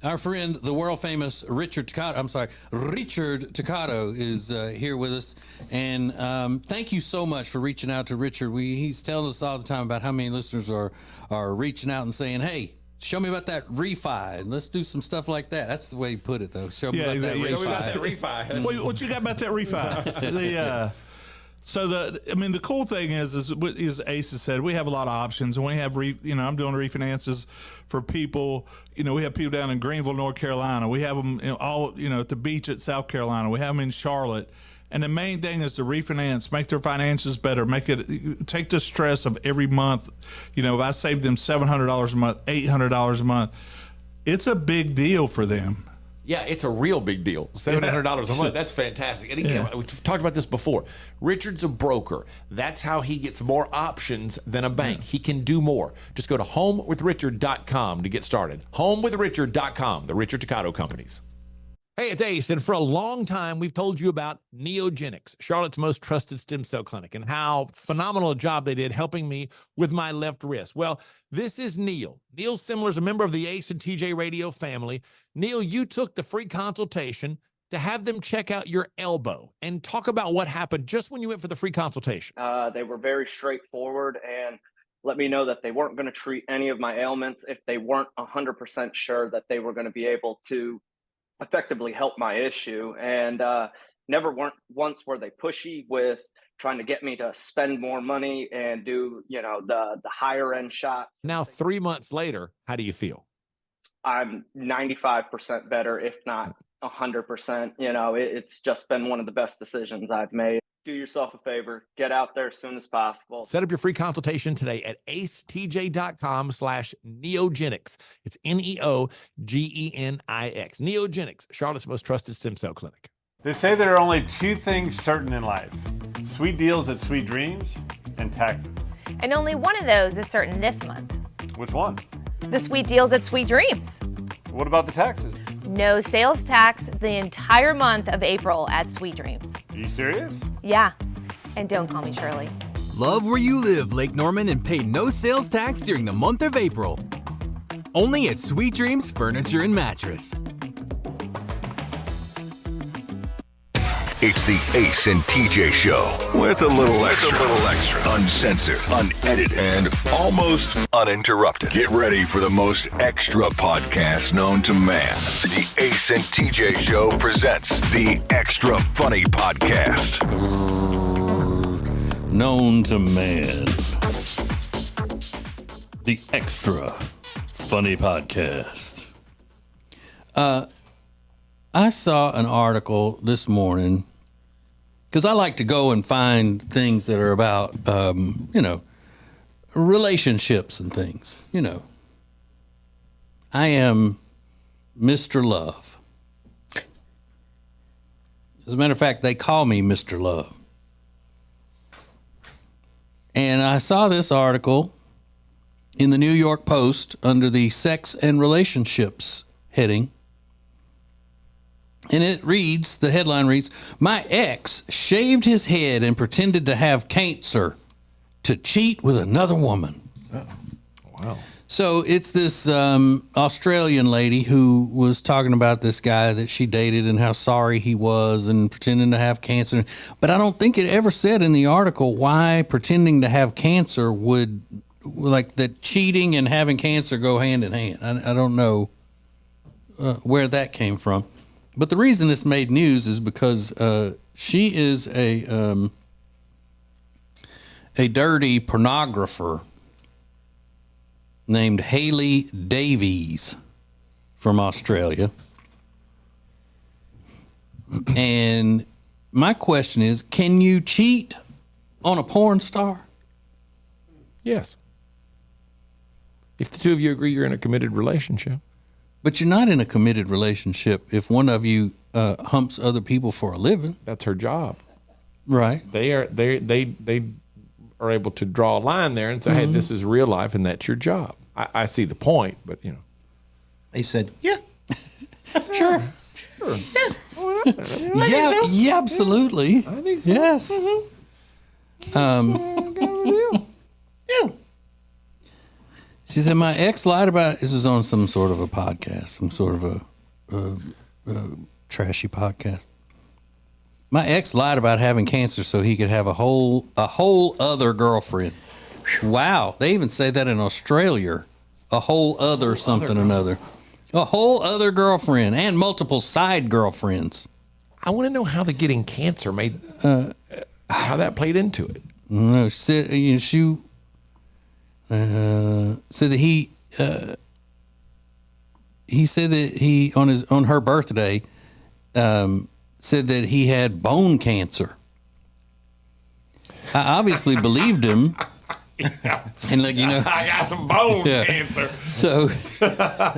Our friend, the world famous Richard Toccato is here with us. And thank you so much for reaching out to Richard. He's telling us all the time about how many listeners are reaching out and saying, hey, show me about that refi, and let's do some stuff like that. That's the way you put it, though. Show me about that refi. Show me about that refi. What you got about that refi? The cool thing is Ace has said, we have a lot of options, and we have, I'm doing refinances for people. We have people down in Greenville, North Carolina. We have them at the beach at South Carolina. We have them in Charlotte. And the main thing is to refinance, make their finances better, take the stress of every month. If I save them $700 a month, $800 a month, it's a big deal for them. Yeah, it's a real big deal. $700 a month. That's fantastic. And again, we've talked about this before. Richard's a broker. That's how he gets more options than a bank. He can do more. Just go to homewithrichard.com to get started. Homewithrichard.com, the Richard Toccato Companies. Hey, it's Ace, and for a long time, we've told you about Neogenics, Charlotte's most trusted stem cell clinic, and how phenomenal a job they did helping me with my left wrist. Well, this is Neil. Neil Simler is a member of the Ace and TJ Radio family. Neil, you took the free consultation to have them check out your elbow and talk about what happened just when you went for the free consultation. They were very straightforward and let me know that they weren't going to treat any of my ailments if they weren't 100% sure that they were going to be able to effectively help my issue. And once were they pushy with trying to get me to spend more money and do, the higher end shots. Now, 3 months later, how do you feel? I'm 95% better, if not 100%. It's just been one of the best decisions I've made. Do yourself a favor, get out there as soon as possible. Set up your free consultation today at acetj.com/neogenics. It's Neogenix. Neogenics, Charlotte's most trusted stem cell clinic. They say there are only two things certain in life: sweet deals at Sweet Dreams and taxes. And only one of those is certain this month. Which one? The sweet deals at Sweet Dreams. What about the taxes? No sales tax the entire month of April at Sweet Dreams. Are you serious? Yeah. And don't call me Shirley. Love where you live, Lake Norman, and pay no sales tax during the month of April. Only at Sweet Dreams Furniture and Mattress. It's the Ace and TJ Show with a little extra. Uncensored, unedited, and almost uninterrupted. Get ready for the most extra podcast known to man. The Ace and TJ Show presents the Extra Funny Podcast. Known to man. The Extra Funny Podcast. I saw an article this morning, because I like to go and find things that are about, relationships and things. I am Mr. Love. As a matter of fact, they call me Mr. Love. And I saw this article in the New York Post under the Sex and Relationships heading. And the headline reads, "My ex shaved his head and pretended to have cancer to cheat with another woman." Oh, wow. So it's this Australian lady who was talking about this guy that she dated and how sorry he was and pretending to have cancer. But I don't think it ever said in the article why pretending to have cancer would, like, that cheating and having cancer go hand in hand. I don't know where that came from. But the reason this made news is because she is a dirty pornographer named Haley Davies from Australia. And my question is, can you cheat on a porn star? Yes. If the two of you agree you're in a committed relationship. But you're not in a committed relationship if one of you humps other people for a living. That's her job. Right. They are able to draw a line there and say, hey, this is real life and that's your job. I see the point, but They said, yeah. Sure. Yeah, absolutely. I think so. Yes. Yeah. She said, my ex lied about, this is on some sort of a podcast, some sort of a trashy podcast. My ex lied about having cancer so he could have a whole other girlfriend. Wow. They even say that in Australia. A whole other something or another. A whole other girlfriend and multiple side girlfriends. I want to know how the getting cancer made, how that played into it. No, said she said that he said that he on her birthday said that he had bone cancer. I obviously believed him. And look, I got some bone cancer. So,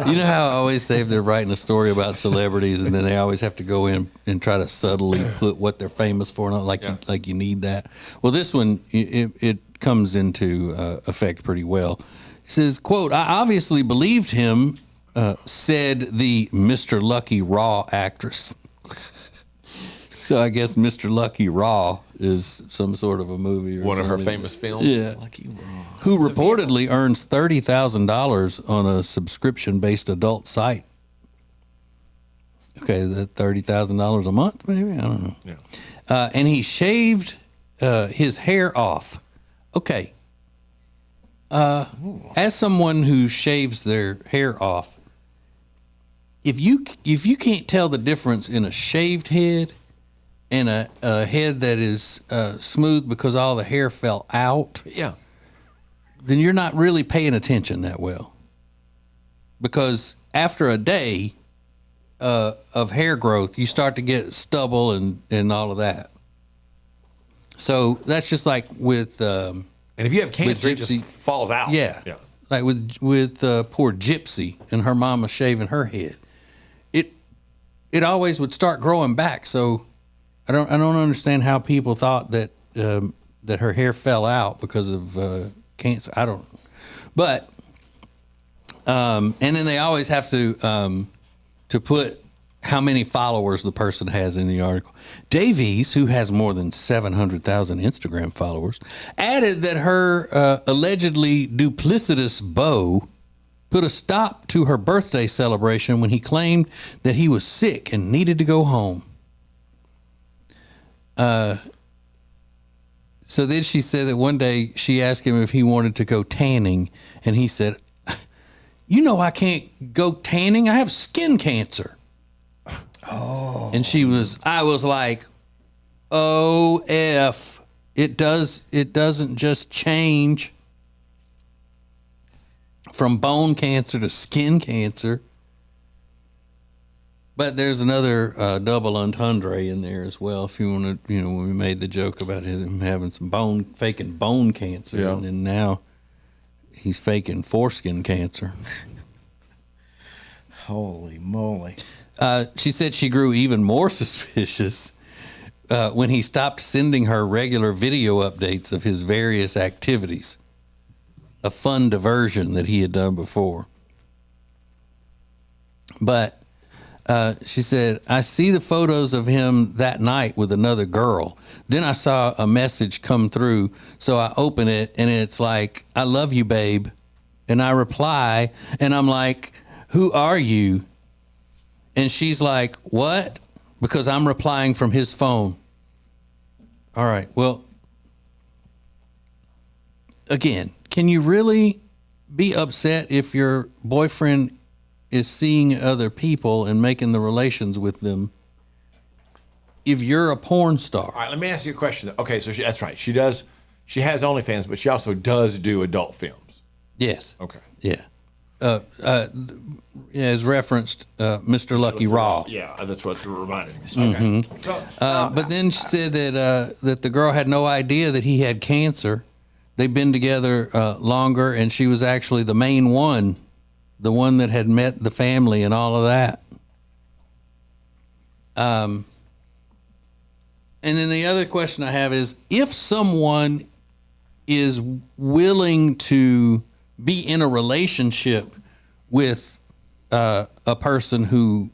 you know how I always say if they're writing a story about celebrities and then they always have to go in and try to subtly put what they're famous for, not like you need that. Well, this one, it comes into effect pretty well. He says, quote, I obviously believed him, said the Mr. Lucky Raw actress. So I guess Mr. Lucky Raw is some sort of a movie or One something. of her famous films. Yeah. Lucky Raw. Who reportedly earns $30,000 on a subscription-based adult site. Okay, that $30,000 a month, maybe? I don't know. Yeah. And he shaved his hair off. Okay. As someone who shaves their hair off, if you can't tell the difference in a shaved head and a head that is smooth because all the hair fell out, Yeah. then you're not really paying attention that well. Because after a day of hair growth, you start to get stubble and all of that. So that's just like with And if you have cancer, it just falls out. yeah. Like with poor Gypsy and her mama shaving her head, it always would start growing back. So I don't understand how people thought that that her hair fell out because of cancer. I don't. But and then they always have to put how many followers the person has in the article. Davies, who has more than 700,000 Instagram followers, added that her allegedly duplicitous beau put a stop to her birthday celebration when he claimed that he was sick and needed to go home. So then she said that one day she asked him if he wanted to go tanning, and he said, you know, I can't go tanning. I have skin cancer. Oh. And I was like, OF. It doesn't just change from bone cancer to skin cancer. But there's another double entendre in there as well. If you want to, when we made the joke about him having some faking bone cancer, and then now he's faking foreskin cancer. Holy moly. She said she grew even more suspicious when he stopped sending her regular video updates of his various activities, a fun diversion that he had done before. But she said, I see the photos of him that night with another girl. Then I saw a message come through, so I open it, and it's like, I love you, babe. And I reply, and I'm like, who are you? And she's like, what? Because I'm replying from his phone. All right, well, again, can you really be upset if your boyfriend is seeing other people and making the relations with them if you're a porn star? All right, let me ask you a question. Okay, so that's right. She has OnlyFans, but she also does do adult films. Yes. Okay. Yeah. As referenced, Mr. Lucky Raw. Yeah, that's what reminded me. Okay. Mm-hmm. But then she said that the girl had no idea that he had cancer. They've been together longer, and she was actually the main one, the one that had met the family and all of that. And then the other question I have is, if someone is willing to be in a relationship with a person who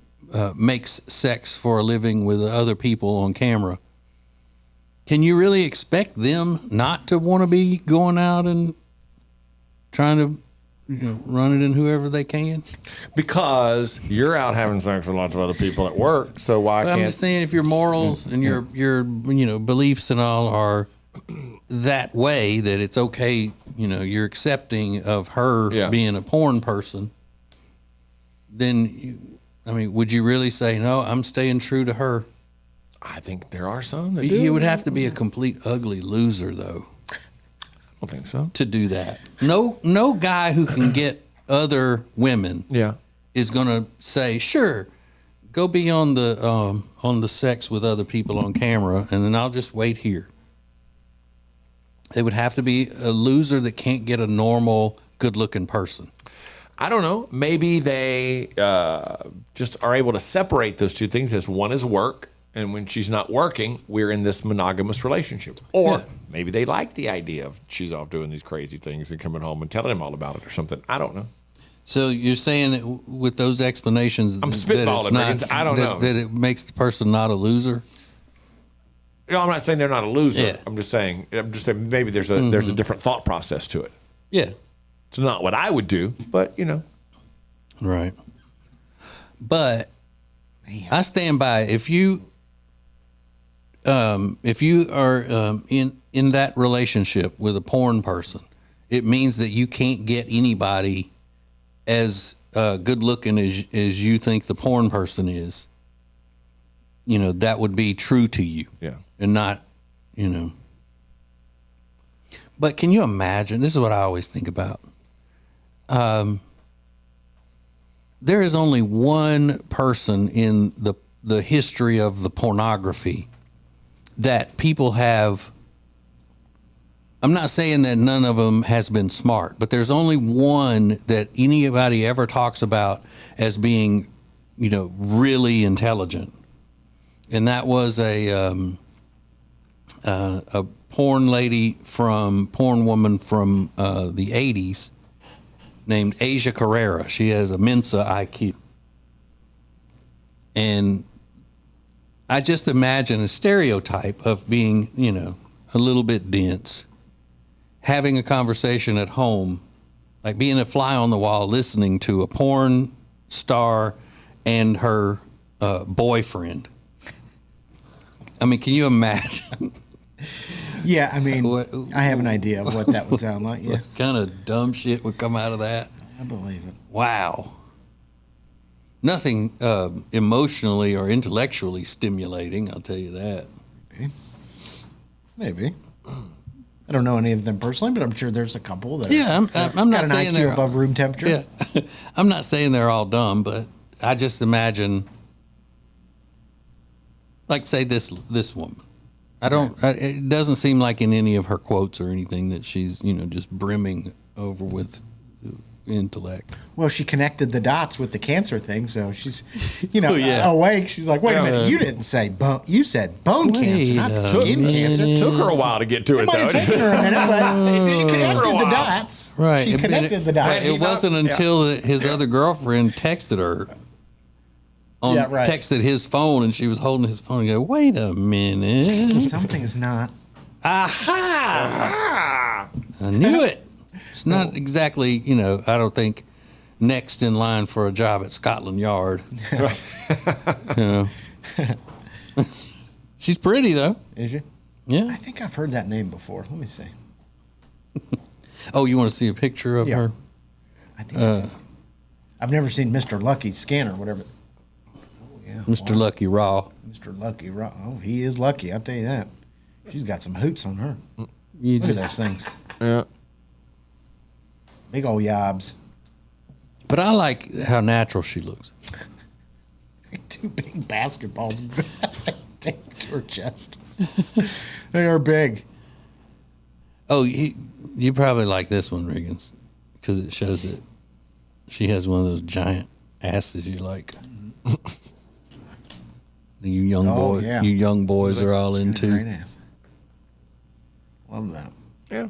makes sex for a living with other people on camera, can you really expect them not to want to be going out and trying to, run it in whoever they can? Because you're out having sex with lots of other people at work, so why I'm can't? just saying, if your morals and your beliefs and all are that way, that it's okay, you're accepting of her being a porn person, then would you really say no? I'm staying true to her. I think there are some that do. You would have to be a complete ugly loser, though. I don't think so. To do that. No guy who can get other women is going to say, sure, go be on the sex with other people on camera, and then I'll just wait here. They would have to be a loser that can't get a normal, good-looking person. I don't know. Maybe they just are able to separate those two things as one is work, and when she's not working, we're in this monogamous relationship. Or maybe they like the idea of she's off doing these crazy things and coming home and telling him all about it or something. I don't know. So you're saying that with those explanations, I'm spitballing. I don't know. That it makes the person not a loser? No, I'm not saying they're not a loser. Yeah. I'm just saying maybe there's a different thought process to it. Yeah. It's not what I would do, but Right. But I stand by if you are in that relationship with a porn person, it means that you can't get anybody as good looking as you think the porn person is. That would be true to you. Yeah. And not, But can you imagine? This is what I always think about. There is only one person in the history of the pornography that people have. I'm not saying that none of them has been smart, but there's only one that anybody ever talks about as being, really intelligent. And that was a porn woman from the 80s named Asia Carrera. She has a Mensa IQ. And I just imagine a stereotype of being, a little bit dense, having a conversation at home, like being a fly on the wall, listening to a porn star and her boyfriend. Can you imagine? Yeah, I have an idea of what that would sound like. Yeah. What kind of dumb shit would come out of that? I believe it. Wow. Nothing emotionally or intellectually stimulating, I'll tell you that. Maybe. I don't know any of them personally, but I'm sure there's a couple that I'm not got an saying IQ they're above room temperature. Yeah. I'm not saying they're all dumb, but I just imagine, like, say this woman. It doesn't seem like in any of her quotes or anything that she's, just brimming over with intellect. Well, she connected the dots with the cancer thing, so she's, awake. She's like, wait a minute, you didn't say bone. You said bone cancer, not skin cancer. It took her a while to get to it, might though. have taken her a minute, but she connected the dots. Right. She connected the dots. It wasn't until his other girlfriend texted her. Texted his phone, and she was holding his phone and go, wait a minute. Something's not. Aha! I knew it. It's not exactly, I don't think next in line for a job at Scotland Yard. She's pretty, though. Is she? Yeah. I think I've heard that name before. Let me see. Oh, you want to see a picture of her? I think I've never seen Mr. Lucky's scan or whatever. Mr. Lucky Raw. Mr. Lucky Raw. Oh, he is lucky, I'll tell you that. She's got some hoots on her. You Look at those things. Yeah. Big old yobs. But I like how natural she looks. Two big basketballs taped to her chest. They are big. Oh, you probably like this one, Riggins, because it shows that she has one of those giant asses you like. You young boys are all into. Great ass. Love that. Yeah.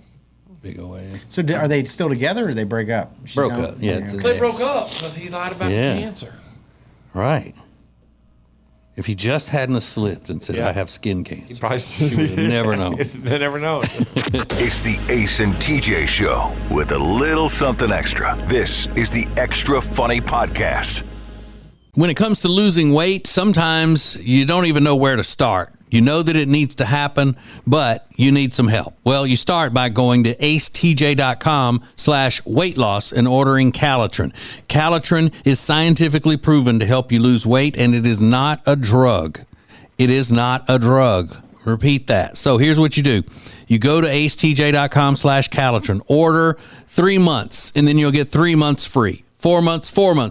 Big old ass. So are they still together or they break up? Broke up. Yeah, it's They broke up because he lied about the cancer. Right. If he just hadn't have slipped and said, I have skin cancer, Probably he would have never known. They never known. It's the Ace and TJ Show with a little something extra. This is the Extra Funny Podcast. When it comes to losing weight, sometimes you don't even know where to start. You know that it needs to happen, but you need some help. Well, you start by going to acetj.com/weight loss and ordering Calitrin. Calitrin is scientifically proven to help you lose weight, and it is not a drug. It is not a drug. Repeat that. So here's what you do. You go to acetj.com/Calitrin, order 3 months, and then you'll get 3 months free. 4 months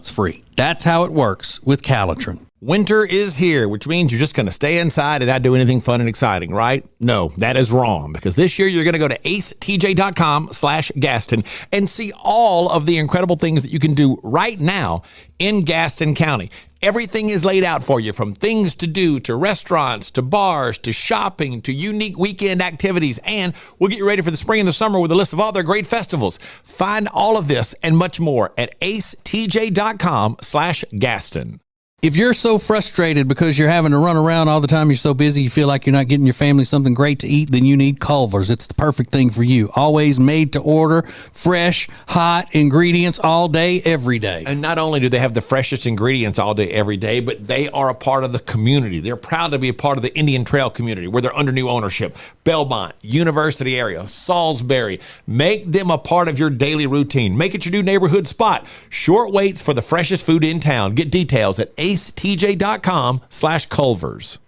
free. That's how it works with Calitrin. Winter is here, which means you're just going to stay inside and not do anything fun and exciting, right? No, that is wrong, because this year you're going to go to acetj.com/Gaston and see all of the incredible things that you can do right now in Gaston County. Everything is laid out for you, from things to do, to restaurants, to bars, to shopping, to unique weekend activities. And we'll get you ready for the spring and the summer with a list of all their great festivals. Find all of this and much more at acetj.com/Gaston. If you're so frustrated because you're having to run around all the time, you're so busy, you feel like you're not getting your family something great to eat, then you need Culver's. It's the perfect thing for you. Always made to order, fresh, hot ingredients all day, every day. And not only do they have the freshest ingredients all day, every day, but they are a part of the community. They're proud to be a part of the Indian Trail community, where they're under new ownership. Belmont, University area, Salisbury. Make them a part of your daily routine. Make it your new neighborhood spot. Short waits for the freshest food in town. Get details at acetj.com/Culver's.